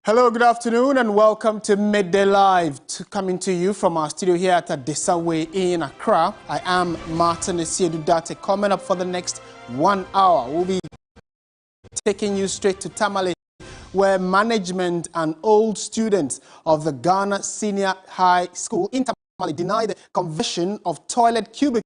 Hello, good afternoon, and welcome to Midday Live, coming to you from our studio here at Adisa Way in Accra. I am Martin Esiedudate. Coming up for the next 1 hour, we'll be taking you straight to Tamale, where management and old students of the Ghana Senior High School in Tamale deny the conversion of toilet cubicles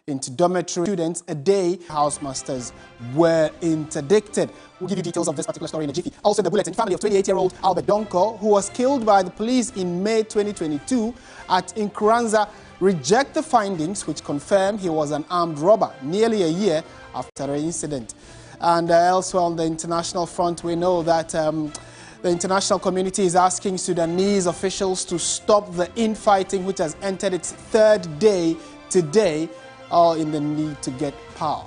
into dormitory students a day. Housemasters were interdicted. We'll give you details of this particular story in a jiffy. Also, the bulletin: family of 28-year-old Albert Donko, who was killed by the police in May 2022 at Nkuranza, reject the findings which confirm he was an armed robber nearly a year after the incident. And elsewhere on the international front, we know that the international community is asking Sudanese officials to stop the infighting, which has entered its third day today, all in the need to get power.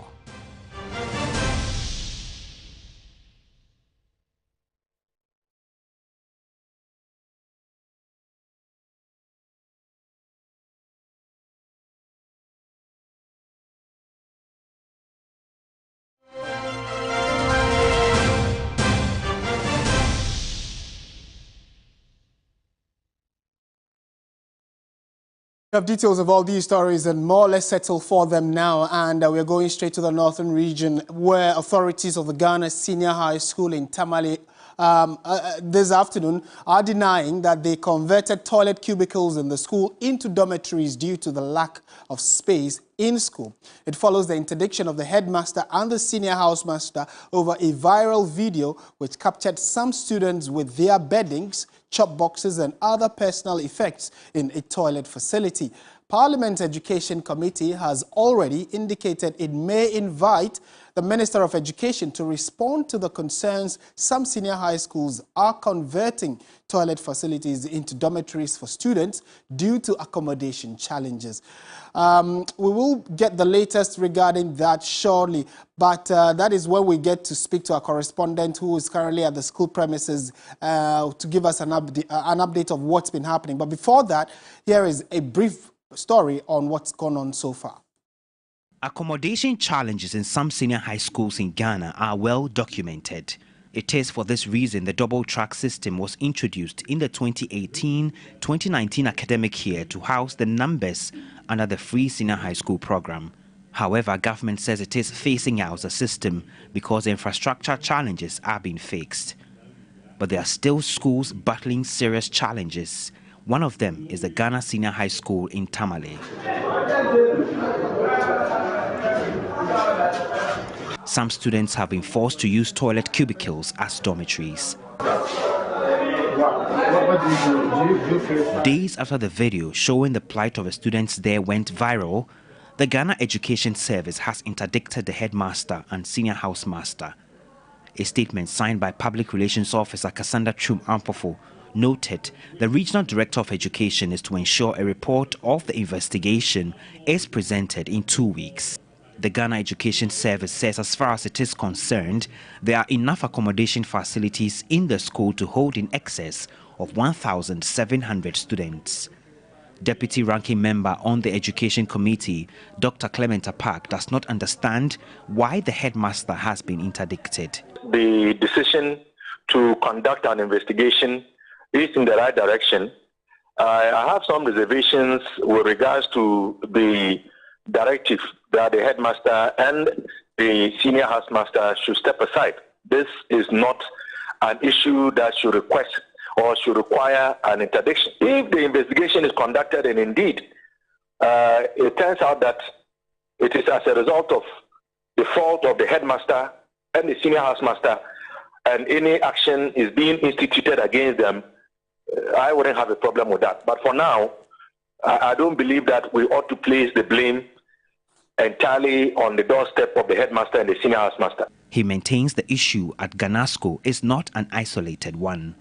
We have details of all these stories and more. Let's settle for them now, and we're going straight to the northern region, where authorities of the Ghana Senior High School in Tamale this afternoon are denying that they converted toilet cubicles in the school into dormitories due to the lack of space in school. It follows the interdiction of the headmaster and the senior housemaster over a viral video which captured some students with their beddings, chop boxes and other personal effects in a toilet facility. Parliament Education Committee has already indicated it may invite the Minister of Education to respond to the concerns some senior high schools are converting toilet facilities into dormitories for students due to accommodation challenges. We will get the latest regarding that shortly, but that is when we get to speak to our correspondent who is currently at the school premises to give us an update of what's been happening. But before that, here is a brief story on what's gone on so far. Accommodation challenges in some senior high schools in Ghana are well documented. It is for this reason the double-track system was introduced in the 2018-2019 academic year to house the numbers under the free senior high school program. However, government says it is phasing out the system because infrastructure challenges are being fixed. But there are still schools battling serious challenges. One of them is the Ghana Senior High School in Tamale. Some students have been forced to use toilet cubicles as dormitories. Days after the video showing the plight of the students there went viral, the Ghana Education Service has interdicted the headmaster and senior housemaster. A statement signed by Public Relations Officer Cassandra Chum Ampofo noted the Regional Director of Education is to ensure a report of the investigation is presented in 2 weeks. The Ghana Education Service says as far as it is concerned, there are enough accommodation facilities in the school to hold in excess of 1,700 students. Deputy Ranking Member on the Education Committee, Dr. Clement Apak, does not understand why the headmaster has been interdicted. The decision to conduct an investigation is in the right direction. I have some reservations with regards to the directive that the headmaster and the senior housemaster should step aside. This is not an issue that should request or should require an interdiction. If the investigation is conducted and indeed it turns out that it is as a result of the fault of the headmaster and the senior housemaster and any action is being instituted against them, I wouldn't have a problem with that. But for now, I don't believe that we ought to place the blame entirely on the doorstep of the headmaster and the senior housemaster. He maintains the issue at Ganasco is not an isolated one.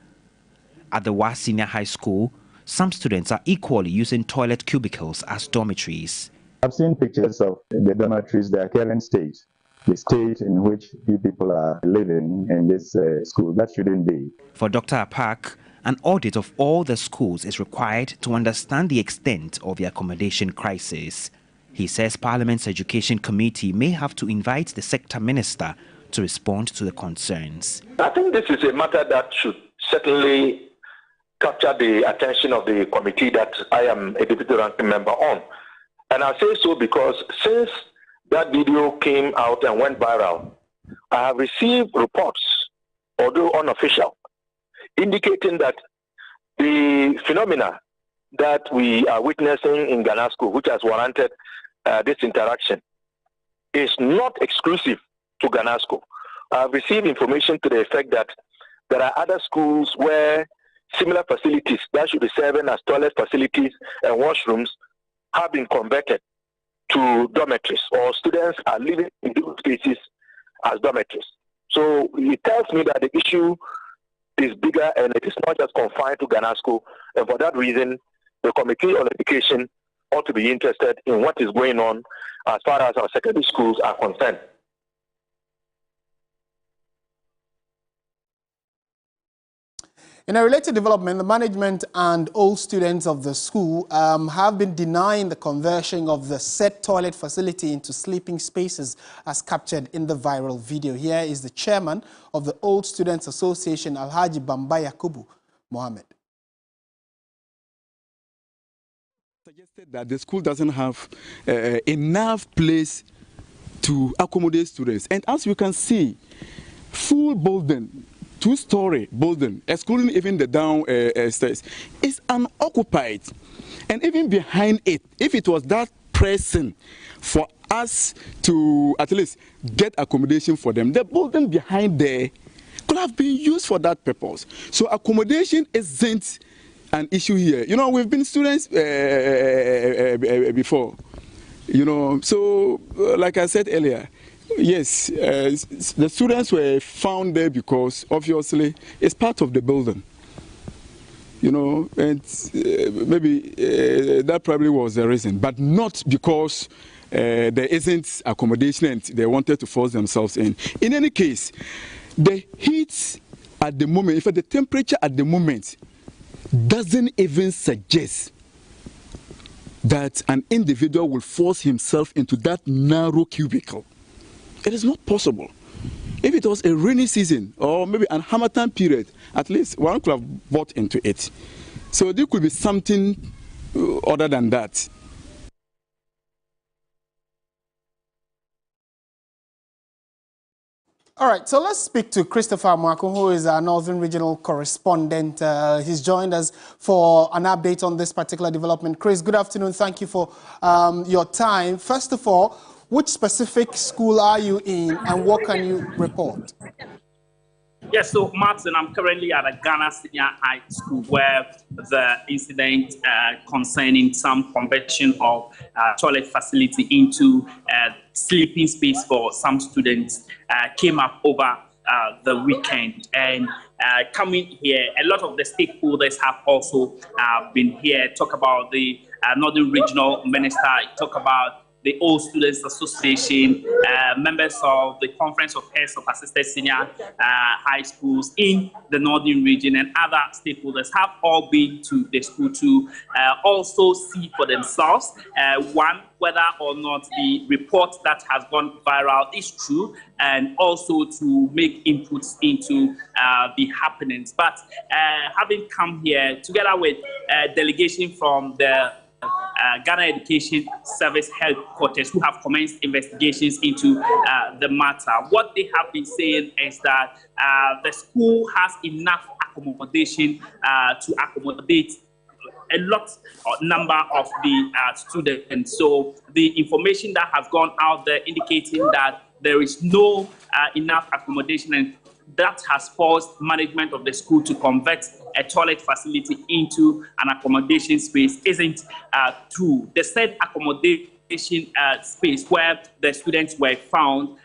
At the WA Senior High School, some students are equally using toilet cubicles as dormitories. I've seen pictures of the dormitories, their current state, the state in which you people are living in this school. That shouldn't be. For Dr. Apak, an audit of all the schools is required to understand the extent of the accommodation crisis. He says Parliament's Education Committee may have to invite the sector minister to respond to the concerns. I think this is a matter that should certainly capture the attention of the committee that I am a deputy ranking member on. And I say so because since that video came out and went viral, I have received reports, although unofficial, indicating that the phenomena that we are witnessing in Ghana School, which has warranted this interaction, is not exclusive to Ghana School. I have received information to the effect that there are other schools where similar facilities that should be serving as toilet facilities and washrooms have been converted to dormitories, or students are living in those spaces as dormitories. So it tells me that the issue is bigger and it is not just confined to Ghana School. And for that reason, the Committee on Education ought to be interested in what is going on as far as our secondary schools are concerned. In a related development, the management and all students of the school have been denying the conversion of the said toilet facility into sleeping spaces as captured in the viral video. Here is the chairman of the Old Students Association, Alhaji Bamba Yakubu Mohammed. Suggested that the school doesn't have enough place to accommodate students. And as you can see, full building, two-story building, excluding even the downstairs, is unoccupied. And even behind it, if it was that pressing for us to at least get accommodation for them, the building behind there could have been used for that purpose. So accommodation isn't an issue here. You know, we've been students before, you know, so like I said earlier, yes, the students were found there because obviously it's part of the building, you know, and maybe that probably was the reason, but not because there isn't accommodation and they wanted to force themselves in. In any case, the heat at the moment, in fact, the temperature at the moment doesn't even suggest that an individual will force himself into that narrow cubicle. It is not possible. If it was a rainy season or maybe an Harmattan period, at least one could have bought into it. So there could be something other than that. All right, so let's speak to Christopher Mwako, who is our Northern Regional Correspondent. He's joined us for an update on this particular development. Chris, good afternoon. Thank you for your time. First of all, which specific school are you in and what can you report? Yes, so Martin, I'm currently at a Ghana Senior High School where the incident concerning some conversion of toilet facility into sleeping space for some students came up over the weekend. And coming here, a lot of the stakeholders have also been here, talk about the Northern Regional Minister, talk about the Old Students Association, members of the Conference of Heads of Assisted Senior High Schools in the Northern region, and other stakeholders have all been to the school to also see for themselves, one, whether or not the report that has gone viral is true, and also to make inputs into the happenings. But having come here together with a delegation from the Ghana Education Service headquarters who have commenced investigations into the matter. What they have been saying is that the school has enough accommodation to accommodate a lot number of the students. So the information that has gone out there indicating that there is no enough accommodation, and that has forced management of the school to convert a toilet facility into an accommodation space isn't true. The said accommodation space where the students were found,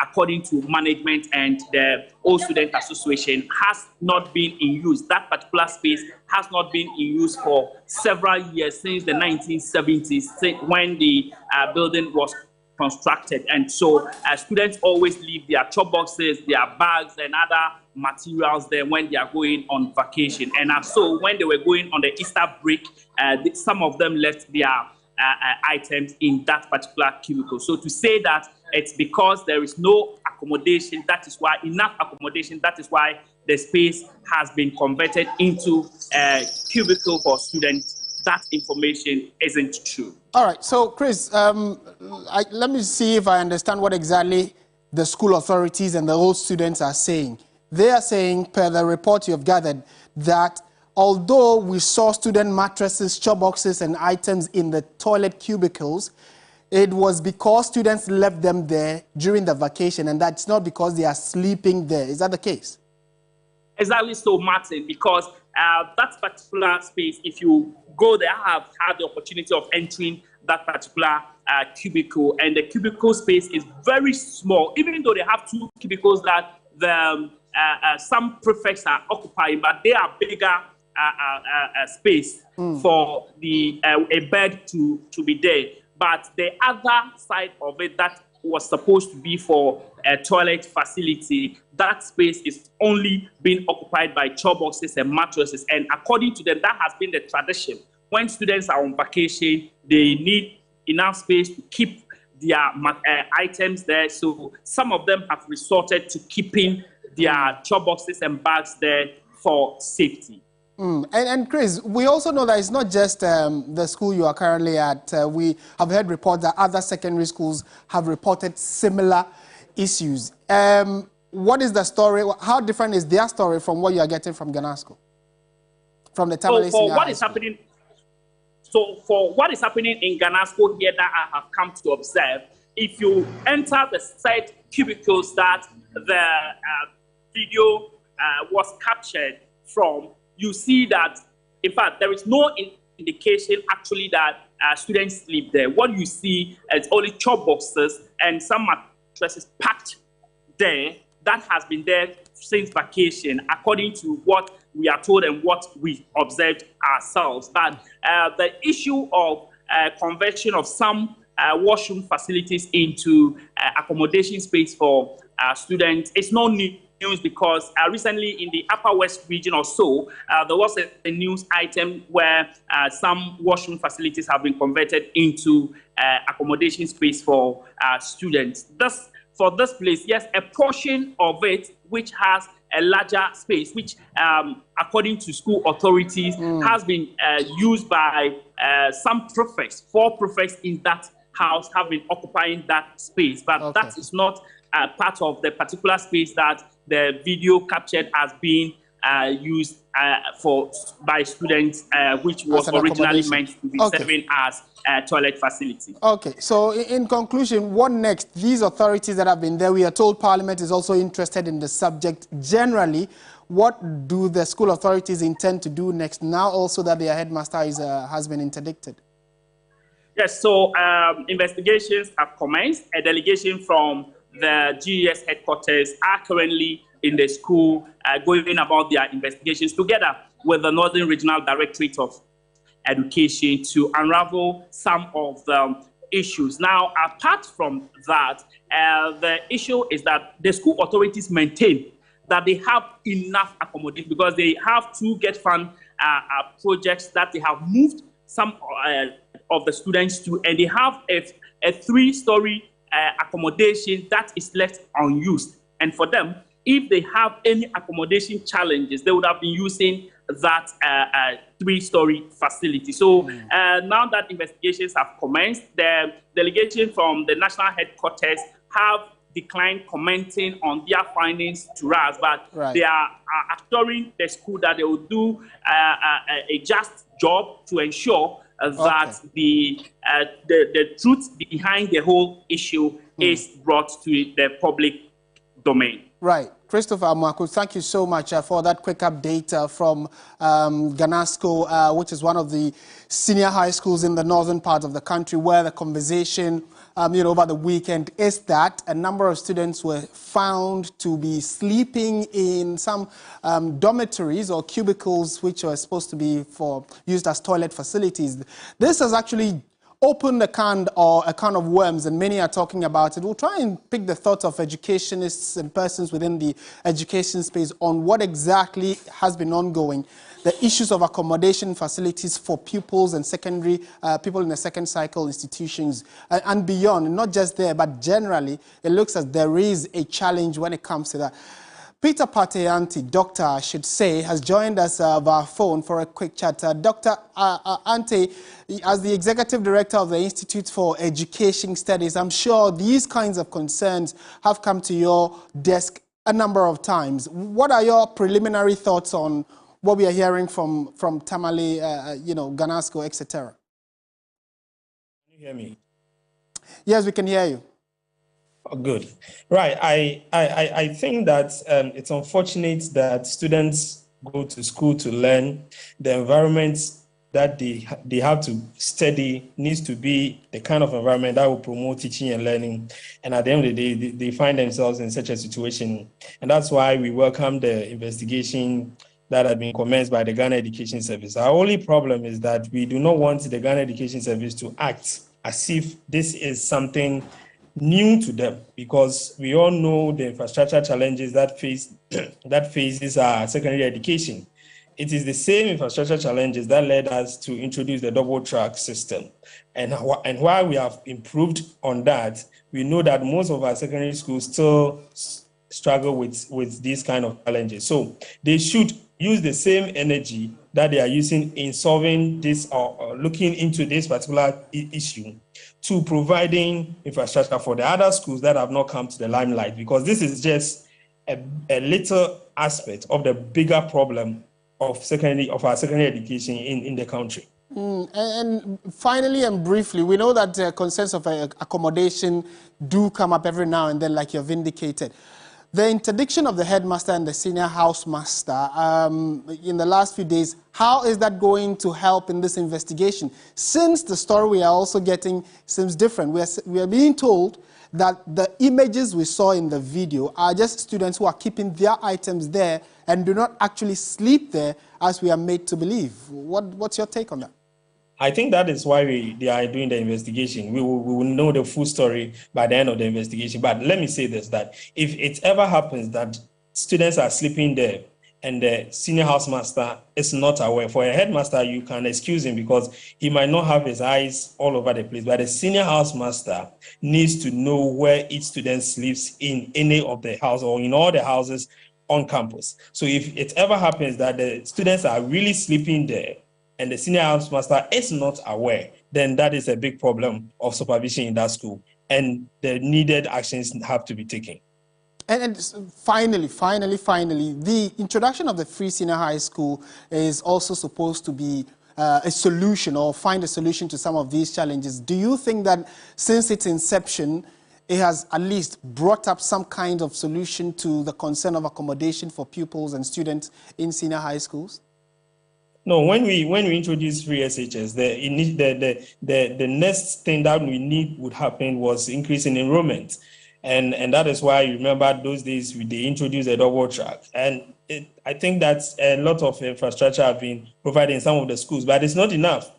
according to management and the Old Student Association, has not been in use. That particular space has not been in use for several years, since the 1970s, when the building was constructed. And so students always leave their chop boxes, their bags and other materials there when they are going on vacation. And so when they were going on the Easter break, some of them left their items in that particular cubicle. So to say that it's because there is no accommodation, that is why enough accommodation, that is why the space has been converted into a cubicle for students, that information isn't true. All right, so Chris, let me see if I understand what exactly the school authorities and the old students are saying. They are saying, per the report you have gathered, that although we saw student mattresses, chop boxes, and items in the toilet cubicles, it was because students left them there during the vacation, and that's not because they are sleeping there. Is that the case? Exactly so, Martin, because that particular space, if you go there, I have had the opportunity of entering that particular cubicle, and the cubicle space is very small, even though they have two cubicles that the some prefects are occupying, but they are bigger space for the a bed to be there. But the other side of it that was supposed to be for a toilet facility, that space is only being occupied by chop boxes and mattresses. And according to them, that has been the tradition. When students are on vacation, they need enough space to keep their items there. So some of them have resorted to keeping their chop boxes and bags there for safety. And Chris, we also know that it's not just the school you are currently at. We have heard reports that other secondary schools have reported similar issues. What is the story? How different is their story from what you are getting from Ganasco? From the Tamale So for what is happening in Ganasco here that I have come to observe, if you enter the said cubicles that the video was captured from, you see that, in fact, there is no indication actually that students sleep there. What you see is only chop boxes and some mattresses packed there that has been there since vacation, according to what we are told and what we observed ourselves. But the issue of conversion of some washroom facilities into accommodation space for students is not new news, because recently in the Upper West region or so, there was a news item where some washroom facilities have been converted into accommodation space for students. Thus, for this place, yes, a portion of it which has a larger space, which according to school authorities has been used by some prefects. 4 prefects in that house have been occupying that space, but that is not part of the particular space that the video captured as being used by students, which was originally meant to be serving as a toilet facility. Okay, so in conclusion, what next? These authorities that have been there, we are told Parliament is also interested in the subject generally. What do the school authorities intend to do next, now also that their headmaster has been interdicted? Yes, so investigations have commenced. A delegation from the GES headquarters are currently in the school going about their investigations together with the Northern Regional Directorate of Education to unravel some of the issues. Now, apart from that, the issue is that the school authorities maintain that they have enough accommodation because they have 2 Get Fund projects that they have moved some of the students to, and they have a 3-story accommodation that is left unused. And for them, if they have any accommodation challenges, they would have been using that 3-story facility. So now that investigations have commenced, the delegation from the national headquarters have declined commenting on their findings to us, but they are assuring the school that they will do a just job to ensure that the truth behind the whole issue is brought to the public domain. Right. Christopher Amwaku, thank you so much for that quick update from Ganasco, which is one of the senior high schools in the northern part of the country, where the conversation over the weekend is that a number of students were found to be sleeping in some dormitories or cubicles which were supposed to be used as toilet facilities. This has actually opened a can of worms, and many are talking about it. We'll try and pick the thoughts of educationists and persons within the education space on what exactly has been ongoing. the issues of accommodation facilities for pupils and secondary people in the second cycle institutions and beyond. Not just there, but generally, it looks as there is a challenge when it comes to that. Peter Pate-Anti, doctor, I should say, has joined us via phone for a quick chat. Dr. Anti, as the Executive Director of the Institute for Education Studies, I'm sure these kinds of concerns have come to your desk a number of times. What are your preliminary thoughts on what we are hearing from Tamale, Ghana School, etc.? Can you hear me? Yes, we can hear you. Oh, good. Right. I think that it's unfortunate that students go to school to learn. The environment that they have to study needs to be the kind of environment that will promote teaching and learning. And at the end of the day, they find themselves in such a situation. And that's why we welcome the investigation that had been commenced by the Ghana Education Service. Our only problem is that we do not want the Ghana Education Service to act as if this is something new to them, because we all know the infrastructure challenges that faces our secondary education. It is the same infrastructure challenges that led us to introduce the double track system. And while we have improved on that, we know that most of our secondary schools still struggle with these kind of challenges. So they should use the same energy that they are using in solving this or looking into this particular issue to providing infrastructure for the other schools that have not come to the limelight, because this is just a little aspect of the bigger problem of our secondary education in the country. And finally and briefly, we know that concerns of accommodation do come up every now and then, like you've indicated. The interdiction of the headmaster and the senior housemaster in the last few days, how is that going to help in this investigation? Since the story we are also getting seems different. We are being told that the images we saw in the video are just students who are keeping their items there and do not actually sleep there, as we are made to believe. What's your take on that? I think that is why they are doing the investigation. We will know the full story by the end of the investigation. But let me say this, that if it ever happens that students are sleeping there and the senior housemaster is not aware, for a headmaster, you can excuse him because he might not have his eyes all over the place. But the senior housemaster needs to know where each student sleeps in any of the houses or in all the houses on campus. So if it ever happens that the students are really sleeping there, and the senior housemaster is not aware, then that is a big problem of supervision in that school, and the needed actions have to be taken. And finally, the introduction of the free senior high school is also supposed to be a solution or find a solution to some of these challenges. Do you think that since its inception, it has at least brought up some kind of solution to the concern of accommodation for pupils and students in senior high schools? No, when we introduced free SHS, the next thing that we need would happen was increase in enrollment. And that is why, you remember those days they introduced a double track. And I think that a lot of infrastructure have been provided in some of the schools, but it's not enough.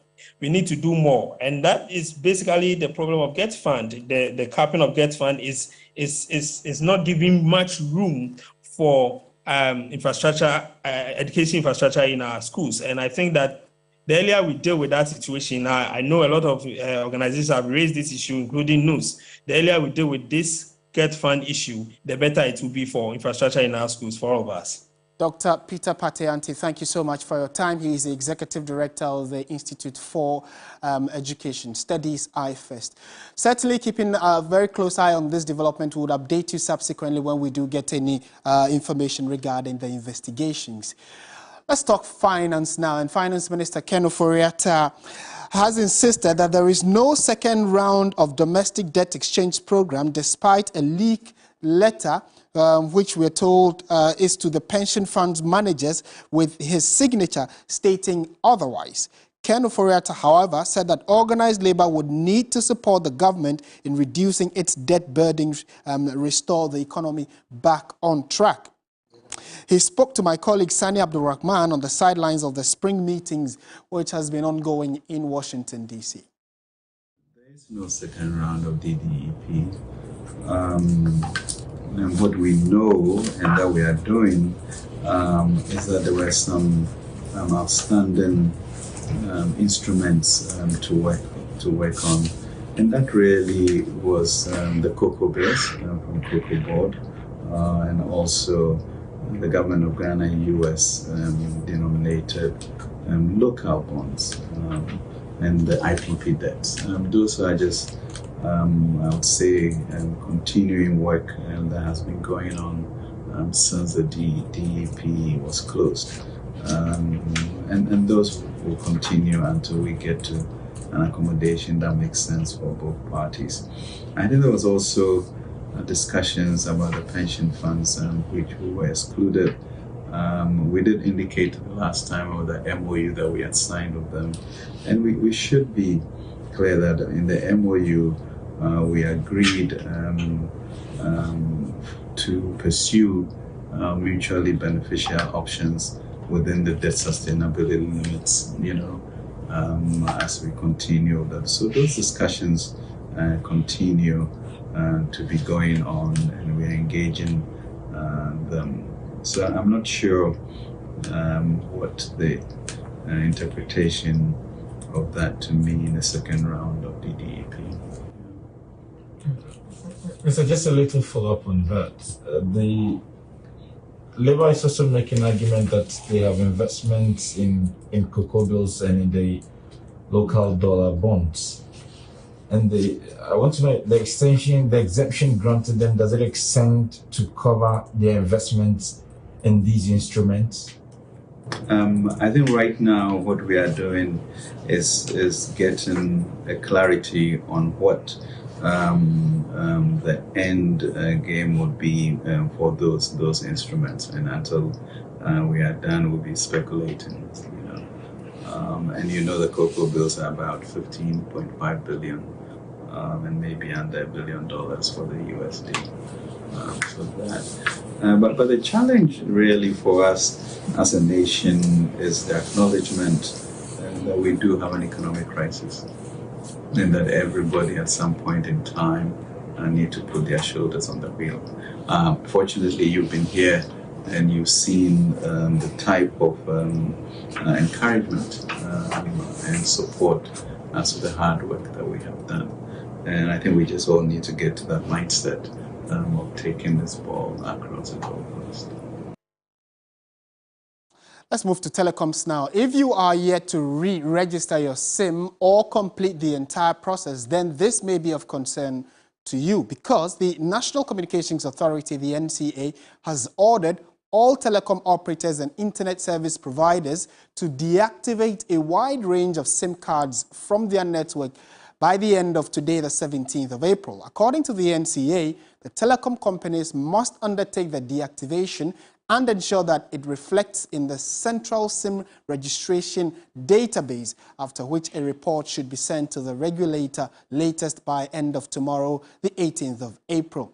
We need to do more. And that is basically the problem of GET Fund. The capping of GET Fund is not giving much room for education infrastructure in our schools. And I think that the earlier we deal with that situation, I know a lot of organizations have raised this issue, including NUS. The earlier we deal with this GET Fund issue, the better it will be for infrastructure in our schools, for all of us. Dr. Peter Pate-Anti, thank you so much for your time. He is the Executive Director of the Institute for Education Studies, IFEST. Certainly keeping a very close eye on this development. We would update you subsequently when we do get any information regarding the investigations. Let's talk finance now. And Finance Minister Ken Ofori-Atta has insisted that there is no second round of domestic debt exchange program despite a leak letter which we're told is to the pension funds managers with his signature stating otherwise. Ken Ofori-Atta, however, said that organized labor would need to support the government in reducing its debt burdens, restore the economy back on track. He spoke to my colleague Sani Abdulrahman on the sidelines of the spring meetings, which has been ongoing in Washington, D.C. There is no second round of DDEP. And what we know and that we are doing is that there were some outstanding instruments to work on, and that really was the Cocoa Bills from Cocoa Board, and also the government of Ghana US denominated local bonds, and the IPP debts. Those are just, I would say, continuing work that has been going on since the DEP was closed. And those will continue until we get to an accommodation that makes sense for both parties. I think there was also discussions about the pension funds, which we were excluded. We did indicate the last time of the MOU that we had signed with them, and we should be clear that in the MOU we agreed to pursue mutually beneficial options within the debt sustainability limits, as we continue that. So those discussions continue to be going on, and we're engaging them. So I'm not sure what the interpretation of that to me in the second round of the DEP. So just a little follow-up on that. The Labour is also making an argument that they have investments in Cocoa Bills and in the local dollar bonds. And I want to know the exemption granted them, does it extend to cover their investments in these instruments? I think right now what we are doing is getting a clarity on what the end game would be for those instruments, and until we are done, we'll be speculating. And the Cocoa Bills are about 15.5 billion, and maybe under $1 billion for the USD. So that, but the challenge really for us as a nation is the acknowledgement that we do have an economic crisis, and that everybody at some point in time need to put their shoulders on the wheel. Fortunately, you've been here and you've seen the type of encouragement and support to the hard work that we have done. And I think we just all need to get to that mindset of taking this ball across the goalpost. Let's move to telecoms now. If you are yet to re-register your SIM or complete the entire process, then this may be of concern to you, because the National Communications Authority, the NCA, has ordered all telecom operators and internet service providers to deactivate a wide range of SIM cards from their network by the end of today, the 17th of April. According to the NCA, the telecom companies must undertake the deactivation and ensure that it reflects in the central SIM registration database, after which a report should be sent to the regulator latest by end of tomorrow, the 18th of April.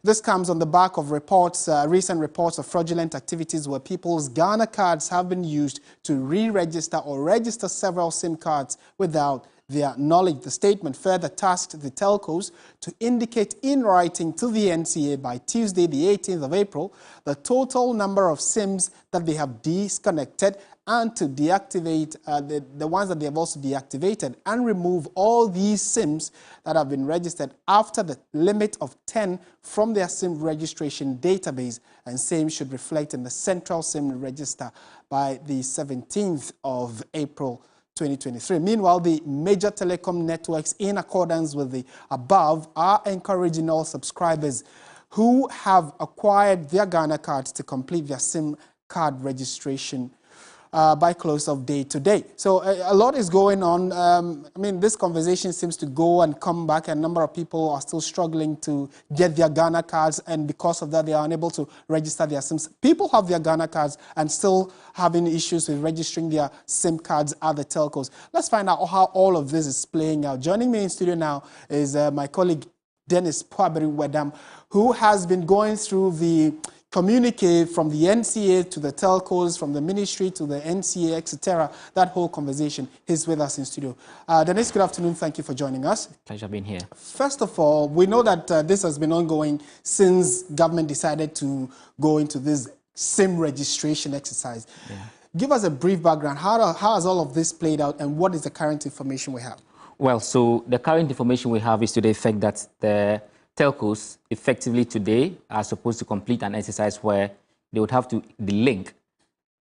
This comes on the back of recent reports of fraudulent activities where people's Ghana cards have been used to re-register or register several SIM cards without their knowledge. The statement further tasked the telcos to indicate in writing to the NCA by Tuesday, the 18th of April, the total number of SIMs that they have disconnected, and to deactivate the ones that they have also deactivated, and remove all these SIMs that have been registered after the limit of 10 from their SIM registration database, and same should reflect in the central SIM register by the 17th of April 2023. Meanwhile, the major telecom networks, in accordance with the above, are encouraging all subscribers who have acquired their Ghana cards to complete their SIM card registration by close of day today. So a lot is going on. I mean, this conversation seems to go and come back. A number of people are still struggling to get their Ghana cards, and because of that, they are unable to register their SIMs. People have their Ghana cards and still having issues with registering their SIM cards at the telcos. Let's find out how all of this is playing out. Joining me in studio now is my colleague Dennis Puaberi Wedam, who has been going through the communique from the NCA to the telcos, from the ministry to the NCA, etc. That whole conversation. He's with us in studio. Dennis, good afternoon. Thank you for joining us. Pleasure being here. First of all, we know that this has been ongoing since government decided to go into this SIM registration exercise. Yeah. Give us a brief background. How has all of this played out, and what is the current information we have? Well, so the current information we have is to the effect that the telcos effectively today are supposed to complete an exercise where they would have to delink.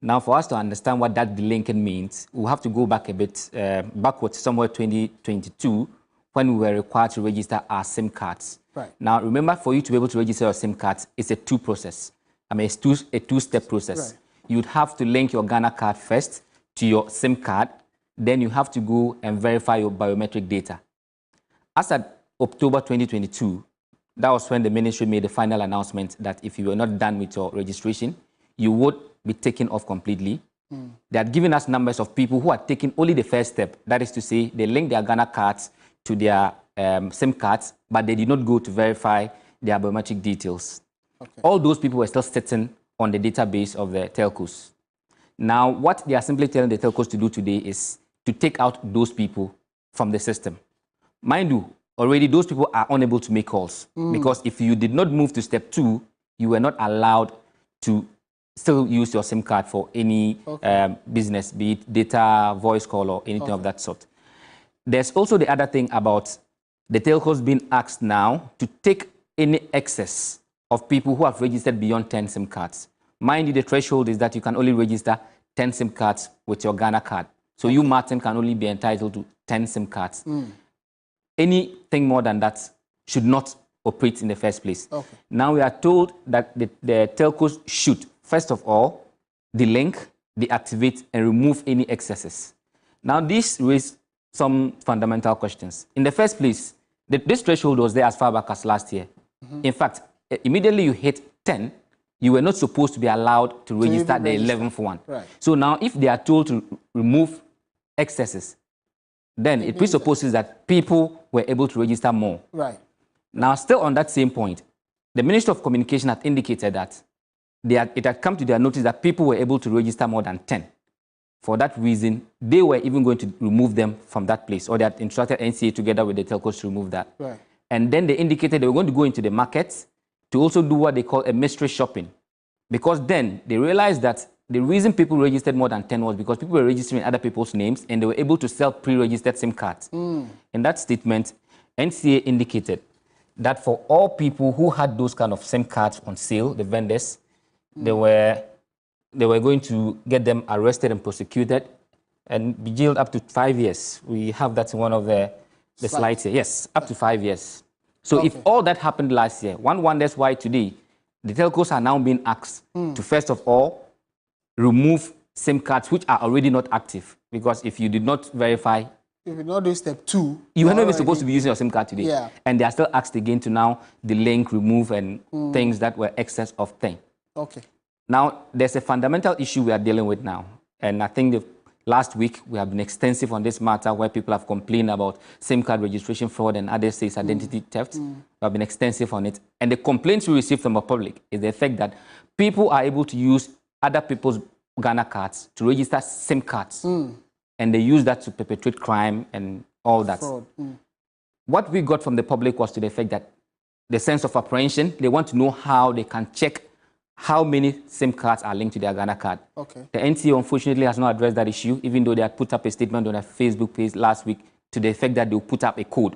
Now, for us to understand what that delinking means, we'll have to go back a bit backwards, somewhere 2022, when we were required to register our SIM cards. Right. Now, remember, for you to be able to register your SIM cards, it's a a two-step process. Right. You'd have to link your Ghana card first to your SIM card. Then you have to go and verify your biometric data. As at October 2022, that was when the ministry made the final announcement that if you were not done with your registration, you would be taken off completely. They had given us numbers of people who had taken only the first step. That is to say, they linked their Ghana cards to their SIM cards, but they did not go to verify their biometric details. Okay. All those people were still sitting on the database of the telcos. Now, what they are simply telling the telcos to do today is to take out those people from the system. Mind you, already those people are unable to make calls because if you did not move to step 2, you were not allowed to still use your SIM card for any business, be it data, voice call, or anything of that sort. There's also the other thing about the telcos being asked now to take any excess of people who have registered beyond 10 SIM cards. Mind you, the threshold is that you can only register 10 SIM cards with your Ghana card. So you, Martin, can only be entitled to 10 SIM cards. Anything more than that should not operate in the first place. Okay. Now we are told that the telcos should, first of all, delink, deactivate, and remove any excesses. Now this raises some fundamental questions. In the first place, this threshold was there as far back as last year. In fact, immediately you hit 10, you were not supposed to be allowed to register the 11th one. Right. So now if they are told to remove excesses, then it presupposes that people were able to register more. Right. Now, still on that same point, the Ministry of Communication had indicated that it had come to their notice that people were able to register more than 10. For that reason, they were even going to remove them from that place, or they had instructed NCA together with the telcos to remove that. Right. And then they indicated they were going to go into the markets to also do what they call a mystery shopping. Because then they realized that the reason people registered more than 10 was because people were registering other people's names and they were able to sell pre-registered SIM cards. In that statement, NCA indicated that for all people who had those kind of SIM cards on sale, the vendors, they were going to get them arrested and prosecuted and be jailed up to 5 years. We have that in one of the slides here. Yes, up to 5 years. So if all that happened last year, one wonders why today the telcos are now being asked to, first of all, remove SIM cards which are already not active. Because if you did not verify, if you not do step 2, you were not even supposed to be using your SIM card today. Yeah. And they are still asked again to now delink, remove, and things that were excess of 10. Okay. Now, there's a fundamental issue we are dealing with now. And I think last week we have been extensive on this matter where people have complained about SIM card registration fraud and others say it's identity theft. We have been extensive on it. And the complaints we receive from the public is the fact that people are able to use other people's Ghana cards to register SIM cards. And they use that to perpetrate crime and all that. What we got from the public was to the effect that the sense of apprehension, they want to know how they can check how many SIM cards are linked to their Ghana card. Okay. The NCA, unfortunately, has not addressed that issue, even though they had put up a statement on their Facebook page last week to the effect that they'll put up a code.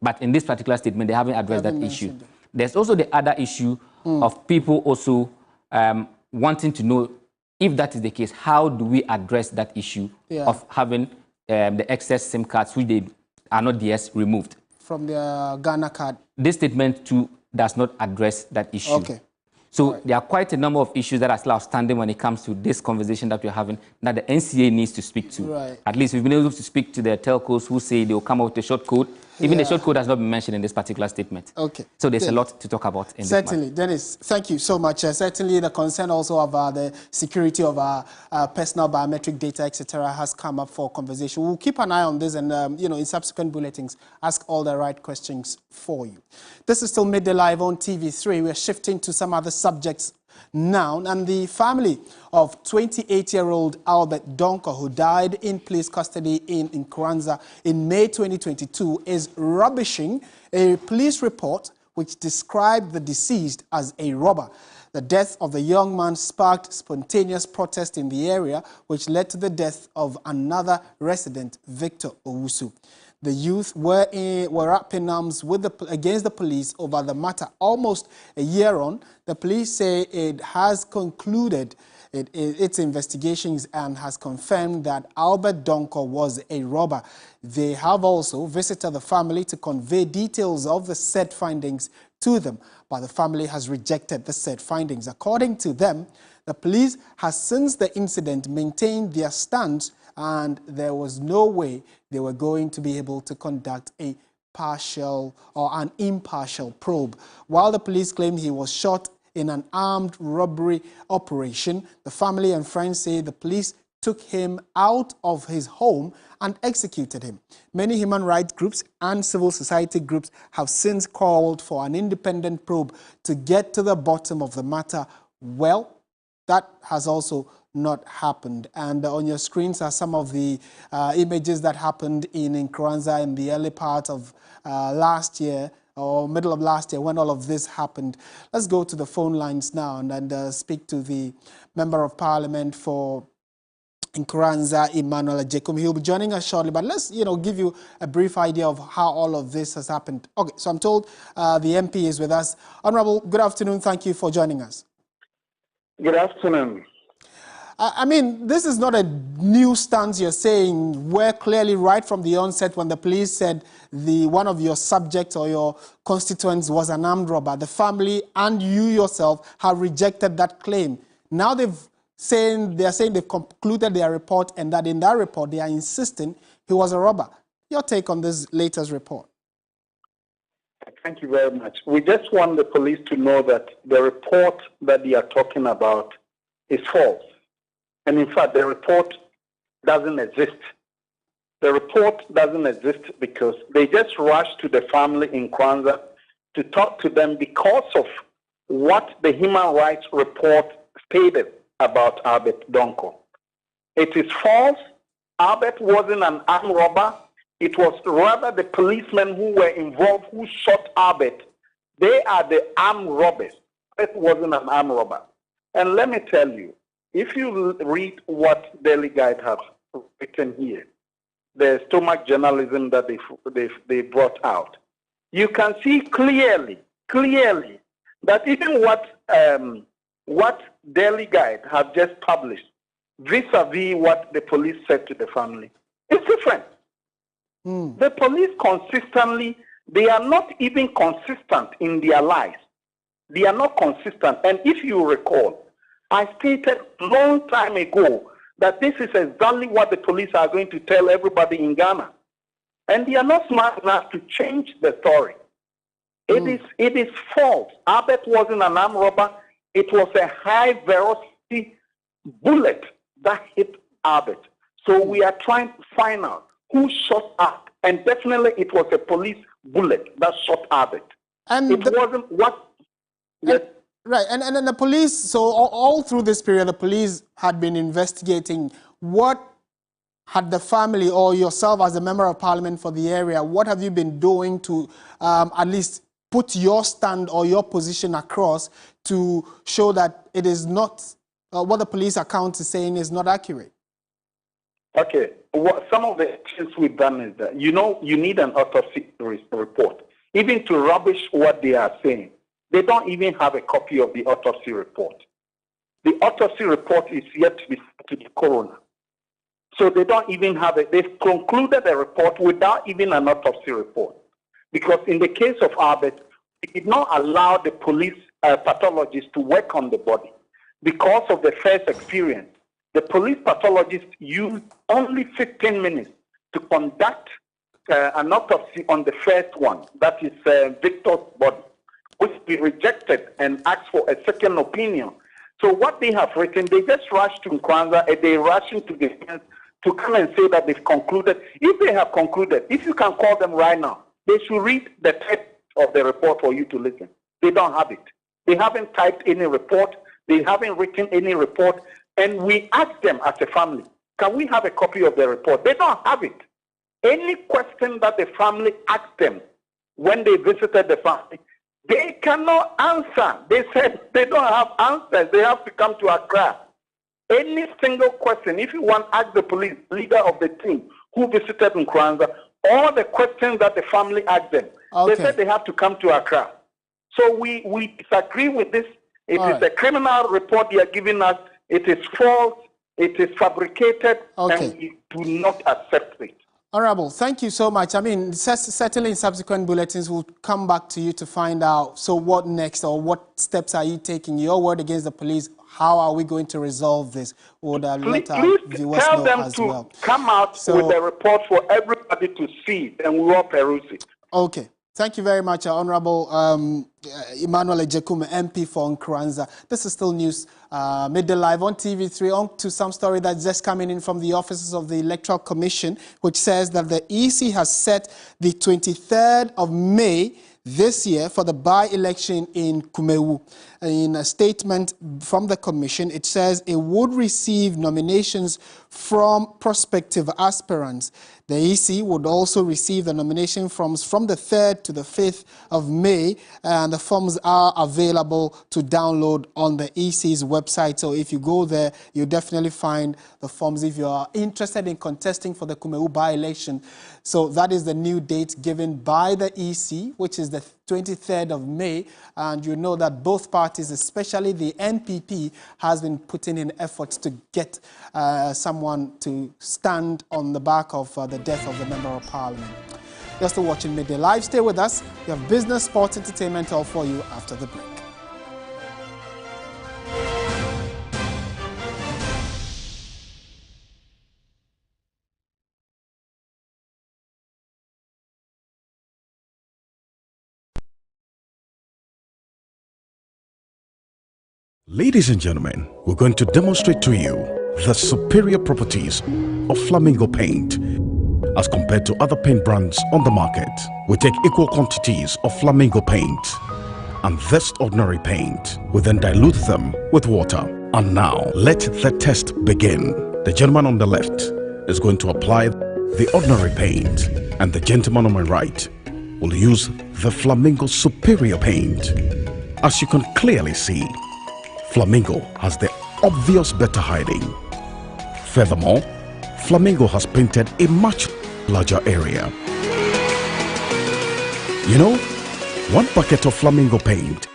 But in this particular statement, they haven't addressed that issue. There's also the other issue of people also wanting to know, if that is the case, how do we address that issue of having the excess SIM cards, which they are not DS, removed from their Ghana card? This statement too does not address that issue. Okay. So there are quite a number of issues that are still outstanding when it comes to this conversation that we're having that the NCA needs to speak to. Right. At least we've been able to speak to the telcos who say they'll come up with a short code. Even the short code has not been mentioned in this particular statement. Okay. So there's a lot to talk about in certainly, this Dennis, thank you so much. Certainly the concern also of the security of our personal biometric data, etc., has come up for conversation. We'll keep an eye on this and, you know, in subsequent bulletins, ask all the right questions for you. This is still Midday Live on TV3. We're shifting to some other subjects now, and the family of 28-year-old Albert Donko, who died in police custody in Nkoranza in May 2022, is rubbishing a police report which described the deceased as a robber. The death of the young man sparked spontaneous protest in the area, which led to the death of another resident, Victor Owusu. The youth were up in arms against the police over the matter. Almost a year on, the police say it has concluded its investigations and has confirmed that Albert Donkor was a robber. They have also visited the family to convey details of the said findings to them, but the family has rejected the said findings. According to them, the police has since the incident maintained their stance, and there was no way they were going to be able to conduct a partial or an impartial probe. While the police claim he was shot in an armed robbery operation, the family and friends say the police took him out of his home and executed him. Many human rights groups and civil society groups have since called for an independent probe to get to the bottom of the matter. Well, that has also not happened. And on your screens are some of the images that happened in Nkranza in the early part of last year, or middle of last year, when all of this happened. Let's go to the phone lines now and speak to the Member of Parliament for Nkranza, Emmanuel Agyekum. He'll be joining us shortly, but let's give you a brief idea of how all of this has happened. Okay, so I'm told the MP is with us. Honourable, good afternoon. Thank you for joining us. Good afternoon. I mean, this is not a new stance you're saying. We're clearly right from the onset when the police said one of your subjects or your constituents was an armed robber. The family and you yourself have rejected that claim. Now they're saying they've concluded their report, and that in that report they are insisting he was a robber. Your take on this latest report? Thank you very much. We just want the police to know that the report that they are talking about is false. And in fact, the report doesn't exist. The report doesn't exist because they just rushed to the family in Nkranza to talk to them because of what the human rights report stated about Albert Donkor. It is false. Albert wasn't an armed robber. It was rather the policemen who were involved who shot Albert. They are the armed robbers. Albert wasn't an armed robber. And let me tell you, if you read what Daily Guide has written here, the stomach journalism that they brought out, you can see clearly that even what Daily Guide have just published vis-a-vis what the police said to the family is different. The police consistently, they are not even consistent in their lies. They are not consistent. And if you recall, I stated a long time ago that this is exactly what the police are going to tell everybody in Ghana. And they are not smart enough to change the story. It is false. Albert wasn't an armed robber. It was a high-velocity bullet that hit Albert. So we are trying to find out who shot Albert. And definitely it was a police bullet that shot Albert. And it wasn't what... Yes. Right, and the police, so all through this period, the police had been investigating. What had the family or yourself as a member of parliament for the area, what have you been doing to at least put your stand or your position across to show that it is not, what the police account is saying is not accurate? Okay, some of the things we've done is that, you need an autopsy report, even to rubbish what they are saying. They don't even have a copy of the autopsy report. The autopsy report is yet to be sent to the coroner. So they don't even have it. They've concluded a report without even an autopsy report. Because in the case of Albert, they did not allow the police pathologists to work on the body. Because of the first experience, the police pathologists used only 15 minutes to conduct an autopsy on the first one, that is Victor's body, which we rejected and asked for a second opinion. So what they have written, they just rushed to Nkranza and they rushed into the defense to come and say that they've concluded. If they have concluded, if you can call them right now, they should read the text of the report for you to listen. They don't have it. They haven't typed any report. They haven't written any report. And we asked them as a family, can we have a copy of the report? They don't have it. Any question that the family asked them when they visited the family, They cannot answer. They said they don't have answers. They have to come to Accra. Any single question, if you want, ask the police leader of the team who visited Nkranza, all the questions that the family asked them. Okay. They said they have to come to Accra. So we disagree with this. It is a criminal report they are giving us. It is false. It is fabricated, and we do not accept it. Honorable, thank you so much. I mean, certainly in subsequent bulletins, we'll come back to you to find out, so what next, or what steps are you taking? Your word against the police, how are we going to resolve this? Would let our viewers tell know them as to well. Come out with a report for everybody to see, and we will peruse it. Okay. Thank you very much, Honorable Emmanuel Ejekume, MP for Nkranza. This is still news. Midday Live on TV3. On to some story that's just coming in from the offices of the Electoral Commission, which says that the EC has set the 23rd of May this year for the by-election in Kumewu. In a statement from the Commission, it says it would receive nominations from prospective aspirants. The EC would also receive the nomination forms from the 3rd to the 5th of May, and the forms are available to download on the EC's website. So if you go there, you'll definitely find the forms if you are interested in contesting for the Kumewu by-election. So that is the new date given by the EC, which is the 23rd of May. And you know that both parties, especially the NPP, has been putting in efforts to get someone to stand on the back of the death of the Member of Parliament. You're still watching Midday Live. Stay with us. We have business, sports, entertainment all for you after the break. Ladies and gentlemen, we're going to demonstrate to you the superior properties of Flamingo paint as compared to other paint brands on the market. We take equal quantities of Flamingo paint and this ordinary paint. We then dilute them with water. And now, let the test begin. The gentleman on the left is going to apply the ordinary paint, and the gentleman on my right will use the Flamingo superior paint. As you can clearly see, Flamingo has the obvious better hiding. Furthermore, Flamingo has painted a much larger area. You know, one bucket of Flamingo paint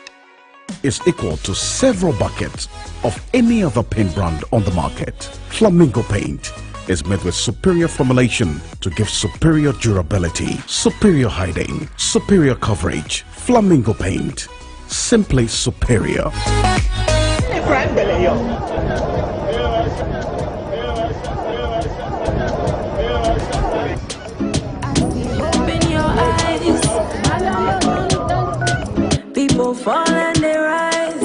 is equal to several buckets of any other paint brand on the market. Flamingo paint is made with superior formulation to give superior durability, superior hiding, superior coverage. Flamingo paint, simply superior. Open your eyes. People fall and they rise.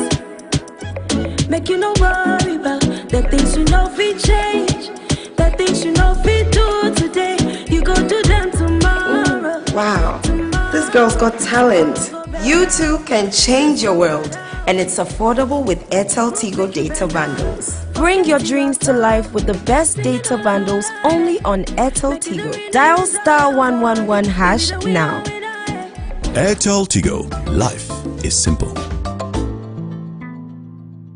Make you no worry about the things you know we change, the things you know we do today. You go do them tomorrow. Wow, this girl's got talent. You too can change your world. And it's affordable with Airtel Tigo data bundles. Bring your dreams to life with the best data bundles only on Airtel Tigo. Dial *111# now. Airtel Tigo. Life is simple.